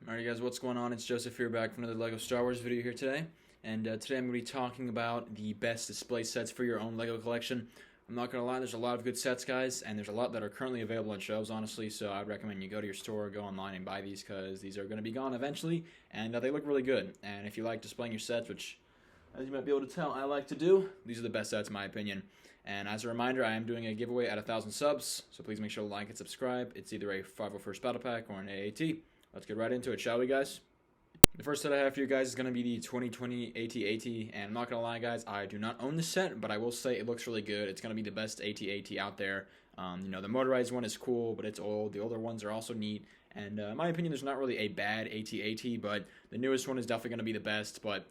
Alright guys, what's going on? It's Joseph here, back from another LEGO Star Wars video here today. And today I'm going to be talking about the best display sets for your own LEGO collection. I'm not going to lie, there's a lot of good sets, guys, and there's a lot that are currently available on shelves, honestly, so I'd recommend you go to your store, go online, and buy these, because these are going to be gone eventually, and they look really good. And if you like displaying your sets, which, as you might be able to tell, I like to do, these are the best sets in my opinion. And as a reminder, I am doing a giveaway at 1,000 subs, so please make sure to like and subscribe. It's either a 501st Battle Pack or an AAT. Let's get right into it, shall we, guys? The first set I have for you guys is going to be the 2020 AT-AT, and I'm not going to lie, guys, I do not own this set, but I will say it looks really good. It's going to be the best AT-AT out there. The motorized one is cool, but it's old. The older ones are also neat, and in my opinion, there's not really a bad AT-AT, but the newest one is definitely going to be the best. But,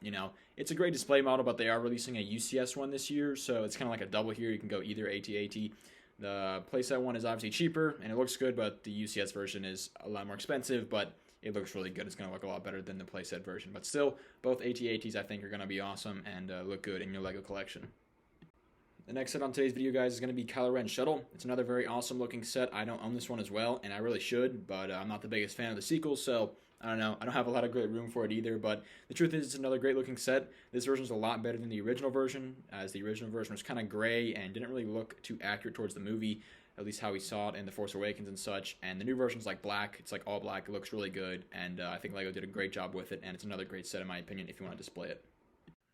it's a great display model, but they are releasing a UCS one this year, so it's kind of like a double here. You can go either AT-AT. The playset one is obviously cheaper, and it looks good, but the UCS version is a lot more expensive, but it looks really good. It's going to look a lot better than the playset version. But still, both AT-ATs I think are going to be awesome and look good in your LEGO collection. The next set on today's video, guys, is going to be Kylo Ren Shuttle. It's another very awesome looking set. I don't own this one as well, and I really should, but I'm not the biggest fan of the sequels, so I don't know. I don't have a lot of great room for it either, but the truth is it's another great looking set. This version is a lot better than the original version, as the original version was kind of gray and didn't really look too accurate towards the movie, at least how we saw it in The Force Awakens and such. And the new version's like black. It's like all black. It looks really good, and I think LEGO did a great job with it, and it's another great set in my opinion if you want to display it.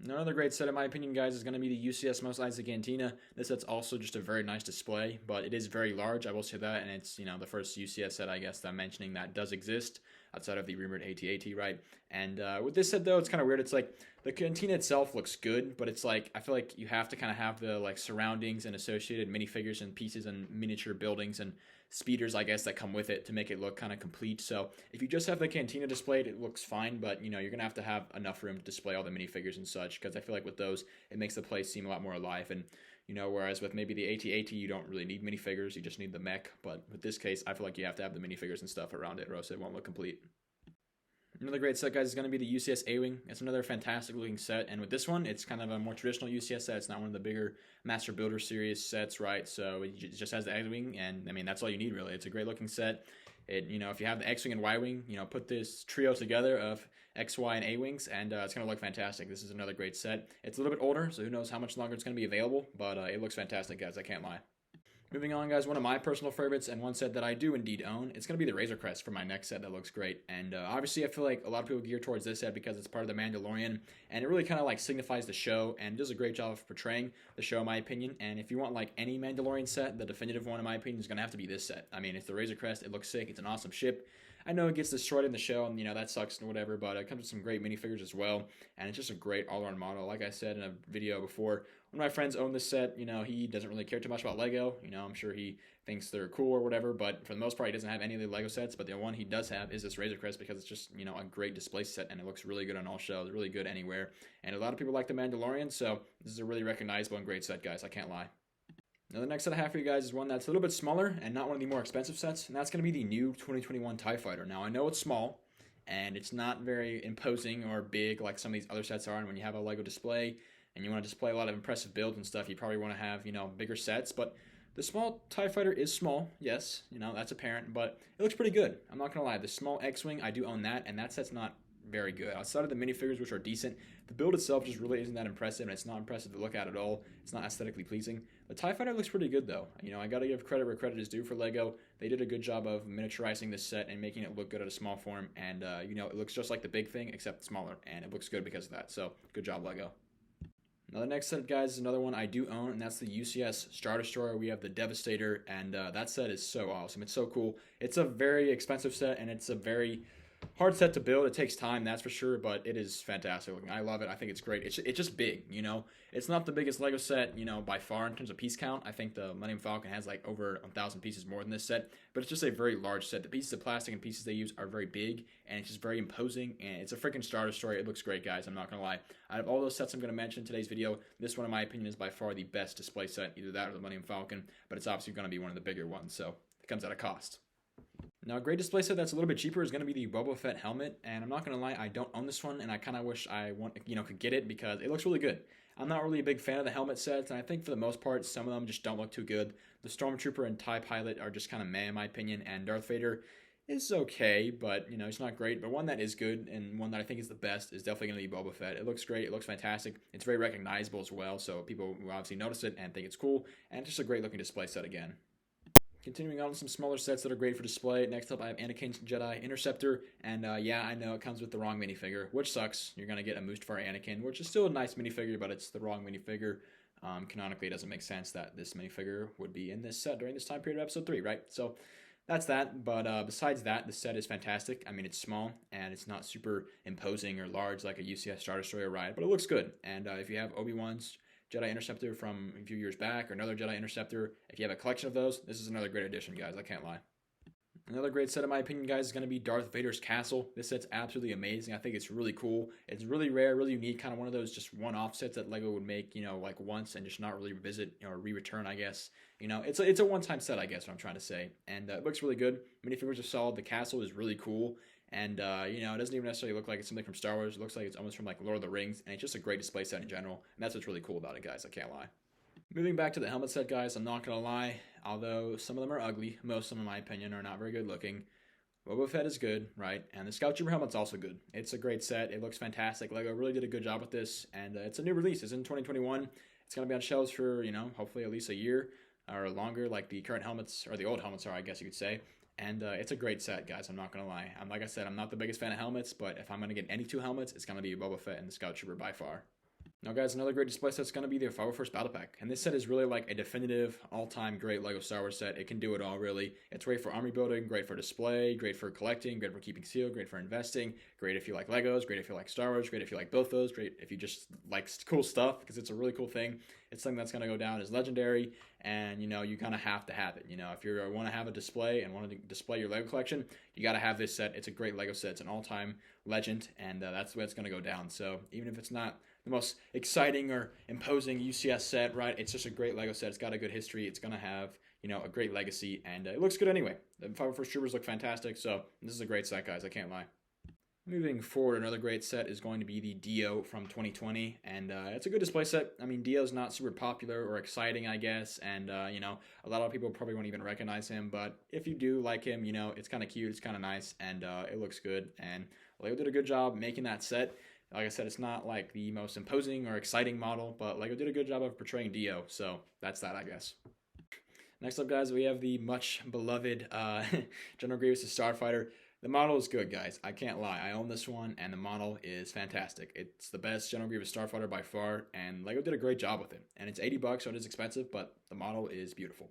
Another great set in my opinion, guys, is going to be the UCS Mos Eisley Cantina. This set's also just a very nice display, but it is very large, I will say that, and it's, the first UCS set, I guess, that I'm mentioning that does exist outside of the rumored AT-AT, right? And with this set, though, it's kind of weird. It's like the Cantina itself looks good, but it's like I feel like you have to kind of have the surroundings and associated minifigures and pieces and miniature buildings and speeders, I guess, that come with it to make it look kind of complete. So if you just have the Cantina displayed, it looks fine, but you're gonna have to have enough room to display all the minifigures and such, because I feel like with those it makes the place seem a lot more alive. And whereas with maybe the AT-AT, you don't really need minifigures, you just need the mech. But with this case, I feel like you have to have the minifigures and stuff around it, or else it won't look complete. Another great set, guys, is going to be the UCS Awing. It's another fantastic looking set, and with this one, it's kind of a more traditional UCS set. It's not one of the bigger Master Builder series sets, right? So it just has the X-Wing, and I mean, that's all you need, really. It's a great looking set. If you have the X-Wing and Y-Wing, put this trio together of X, Y, and A-Wings, and it's going to look fantastic. This is another great set. It's a little bit older, so who knows how much longer it's going to be available, but it looks fantastic, guys. I can't lie. Moving on, guys, one of my personal favorites and one set that I do indeed own, it's going to be the Razor Crest for my next set that looks great. And obviously I feel like a lot of people gear towards this set because it's part of the Mandalorian, and it really kind of signifies the show and does a great job of portraying the show in my opinion. And if you want any Mandalorian set, the definitive one in my opinion is going to have to be this set. I mean, it's the Razor Crest. It looks sick. It's an awesome ship. I know it gets destroyed in the show, and that sucks and whatever, but it comes with some great minifigures as well, and it's just a great all-around model. Like I said in a video before, one of my friends owned this set. He doesn't really care too much about LEGO. I'm sure he thinks they're cool or whatever, but for the most part, he doesn't have any of the LEGO sets, but the one he does have is this Razor Crest because it's just, a great display set, and it looks really good on all shelves, really good anywhere, and a lot of people like the Mandalorian, so this is a really recognizable and great set, guys. I can't lie. Now, the next set I have for you guys is one that's a little bit smaller and not one of the more expensive sets, and that's going to be the new 2021 TIE Fighter. Now, I know it's small, and it's not very imposing or big like some of these other sets are, and when you have a LEGO display and you want to display a lot of impressive builds and stuff, you probably want to have, bigger sets, but the small TIE Fighter is small, yes, that's apparent, but it looks pretty good. I'm not going to lie, the small X-Wing, I do own that, and that set's not very good. Outside of the minifigures, which are decent, the build itself just really isn't that impressive, and it's not impressive to look at all. It's not aesthetically pleasing. The TIE Fighter looks pretty good, though. I gotta give credit where credit is due for LEGO. They did a good job of miniaturizing this set and making it look good at a small form, and, it looks just like the big thing, except smaller, and it looks good because of that, so good job, LEGO. Now, the next set, guys, is another one I do own, and that's the USS Star Destroyer. We have the Devastator, and that set is so awesome. It's so cool. It's a very expensive set, and it's a very hard set to build. It takes time, that's for sure, but it is fantastic looking. I love it. I think it's great. It's just big, It's not the biggest LEGO set, by far in terms of piece count. I think the Millennium Falcon has over 1,000 pieces more than this set, but it's just a very large set. The pieces of plastic and pieces they use are very big, and it's just very imposing, and it's a freaking Star Destroyer. It looks great, guys. I'm not going to lie. Out of all those sets I'm going to mention in today's video, this one, in my opinion, is by far the best display set, either that or the Millennium Falcon, but it's obviously going to be one of the bigger ones, so it comes at a cost. Now, a great display set that's a little bit cheaper is going to be the Boba Fett helmet, and I'm not going to lie, I don't own this one, and I kind of wish I could get it because it looks really good. I'm not really a big fan of the helmet sets, and I think for the most part, some of them just don't look too good. The Stormtrooper and TIE Pilot are just kind of meh in my opinion, and Darth Vader, is okay, but it's not great. But one that is good and one that I think is the best is definitely going to be Boba Fett. It looks great. It looks fantastic. It's very recognizable as well, so people will obviously notice it and think it's cool. And it's just a great looking display set again. Continuing on with some smaller sets that are great for display. Next up, I have Anakins Jedi Interceptor, and yeah, I know it comes with the wrong minifigure, which sucks. You're gonna get a Mustafar Anakin, which is still a nice minifigure, but it's the wrong minifigure. Canonically, it doesn't make sense that this minifigure would be in this set during this time period of Episode 3, right? So that's that. But besides that, the set is fantastic. I mean, it's small and it's not super imposing or large like a UCS Star Destroyer ride, but it looks good. And if you have Obi-Wan's Jedi Interceptor from a few years back, or another Jedi Interceptor, if you have a collection of those, this is another great addition, guys. I can't lie. Another great set, in my opinion, guys, is going to be Darth Vader's castle. This set's absolutely amazing. I think it's really cool. It's really rare, really unique, kind of one of those just one-off sets that LEGO would make, like once and just not really revisit or re-return, I guess. It's a one-time set, I guess, what I'm trying to say. And it looks really good. Minifigures are solid. The castle is really cool. And, it doesn't even necessarily look like it's something from Star Wars. It looks like it's almost from, like, Lord of the Rings. And it's just a great display set in general. And that's what's really cool about it, guys. I can't lie. Moving back to the helmet set, guys, I'm not going to lie. Although some of them are ugly, most of them, in my opinion, are not very good looking. Boba Fett is good, right? And the Scout Trooper helmet's also good. It's a great set. It looks fantastic. LEGO really did a good job with this. And it's a new release. It's in 2021. It's going to be on shelves for, hopefully at least a year or longer, like the current helmets, or the old helmets are, I guess you could say. And it's a great set, guys. I'm not going to lie. Like I said, I'm not the biggest fan of helmets, but if I'm going to get any two helmets, it's going to be Boba Fett and the Scout Trooper by far. Now, guys, another great display set is going to be the 501st Battle Pack. And this set is really like a definitive, all-time great LEGO Star Wars set. It can do it all, really. It's great for army building, great for display, great for collecting, great for keeping sealed, great for investing, great if you like LEGOs, great if you like Star Wars, great if you like both those, great if you just like cool stuff, because it's a really cool thing. It's something that's going to go down as legendary, and, you kind of have to have it. If you want to have a display and want to display your LEGO collection, you got to have this set. It's a great LEGO set. It's an all-time legend, and that's the way it's going to go down. So even if it's not the most exciting or imposing UCS set, right? It's just a great LEGO set. It's got a good history. It's going to have, a great legacy, and it looks good anyway. The 501st Troopers look fantastic, so this is a great set, guys. I can't lie. Moving forward, another great set is going to be the Dio from 2020, and it's a good display set. I mean, Dio's not super popular or exciting, I guess, and, a lot of people probably won't even recognize him, but if you do like him, it's kind of cute, it's kind of nice, and it looks good, and LEGO did a good job making that set. Like I said, it's not like the most imposing or exciting model, but LEGO did a good job of portraying Dio, so that's that, I guess. Next up, guys, we have the much beloved General Grievous' Starfighter. The model is good, guys. I can't lie. I own this one, and the model is fantastic. It's the best General Grievous Starfighter by far, and LEGO did a great job with it. And it's $80, so it is expensive, but the model is beautiful.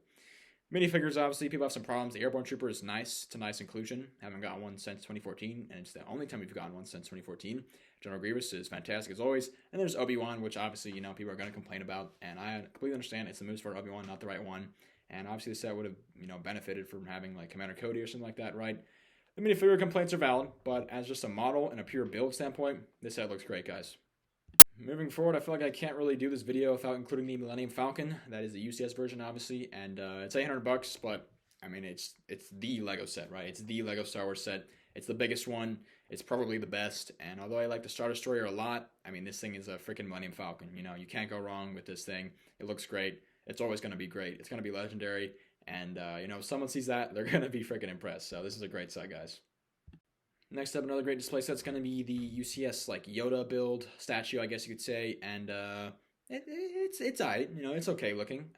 Minifigures, obviously, people have some problems. The Airborne Trooper is nice. It's a nice inclusion. Haven't gotten one since 2014, and it's the only time we've gotten one since 2014. General Grievous is fantastic as always. And there's Obi-Wan, which obviously, people are going to complain about. And I completely understand it's the moves for Obi-Wan, not the right one. And obviously the set would have, benefited from having like Commander Cody or something like that, right? The minifigure complaints are valid, but as just a model and a pure build standpoint, this set looks great, guys. Moving forward, I feel like I can't really do this video without including the Millennium Falcon. That is the UCS version, obviously, and it's $800, but I mean, it's the LEGO set, right? It's the LEGO Star Wars set. It's the biggest one. It's probably the best. And although I like the Star Destroyer a lot, I mean, this thing is a freaking Millennium Falcon. You can't go wrong with this thing. It looks great. It's always going to be great. It's going to be legendary. And, if someone sees that, they're going to be freaking impressed. So this is a great set, guys. Next up, another great display set is going to be the UCS like Yoda build statue, I guess you could say, and it's alright, it's okay looking.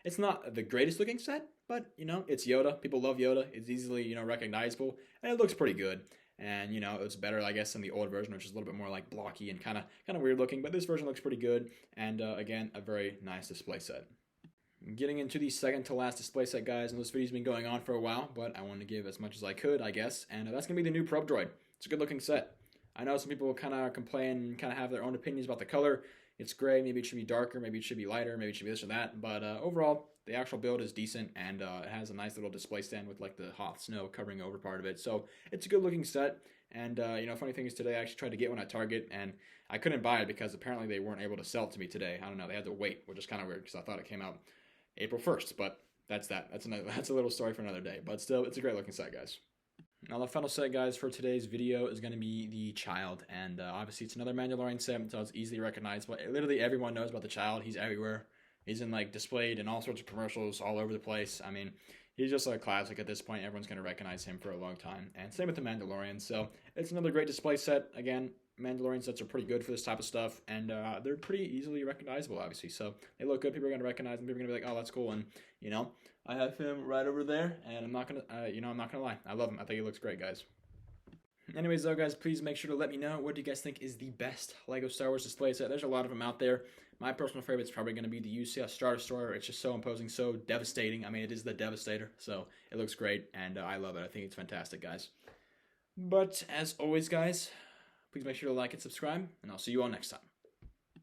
It's not the greatest looking set, but it's Yoda. People love Yoda. It's easily recognizable, and it looks pretty good. And it's better, I guess, than the old version, which is a little bit more like blocky and kind of weird looking. But this version looks pretty good, and again, a very nice display set. Getting into the second to last display set, guys, and this video's been going on for a while, but I wanted to give as much as I could, I guess, and that's going to be the new Probe Droid. It's a good looking set. I know some people kind of complain, kind of have their own opinions about the color. It's gray, maybe it should be darker, maybe it should be lighter, maybe it should be this or that, but overall, the actual build is decent, and it has a nice little display stand with like the Hoth snow covering over part of it, so it's a good looking set. And funny thing is, today I actually tried to get one at Target, and I couldn't buy it because apparently they weren't able to sell it to me today. I don't know, they had to wait, which is kind of weird because I thought it came out April 1st, but that's that. That's a little story for another day. But still, it's a great looking set, guys. Now, the final set, guys, for today's video is going to be the Child. And obviously, it's another Mandalorian set, so it's easily recognizable. Literally, everyone knows about the Child. He's everywhere. He's in, displayed in all sorts of commercials all over the place. I mean, he's just a classic at this point. Everyone's going to recognize him for a long time. And same with the Mandalorian. So it's another great display set. Again, Mandalorian sets are pretty good for this type of stuff, and they're pretty easily recognizable, obviously. So they look good. People are going to recognize them. People are going to be like, oh, that's cool. And, you know, I have him right over there, and I'm not going to, I'm not going to lie. I love him. I think he looks great, guys. Anyways, though, guys, please make sure to let me know, what do you guys think is the best LEGO Star Wars display set? There's a lot of them out there. My personal favorite is probably going to be the USS Star Destroyer. It's just so imposing, so devastating. I mean, it is the Devastator, so it looks great, and I love it. I think it's fantastic, guys. But as always, guys, please make sure to like and subscribe, and I'll see you all next time.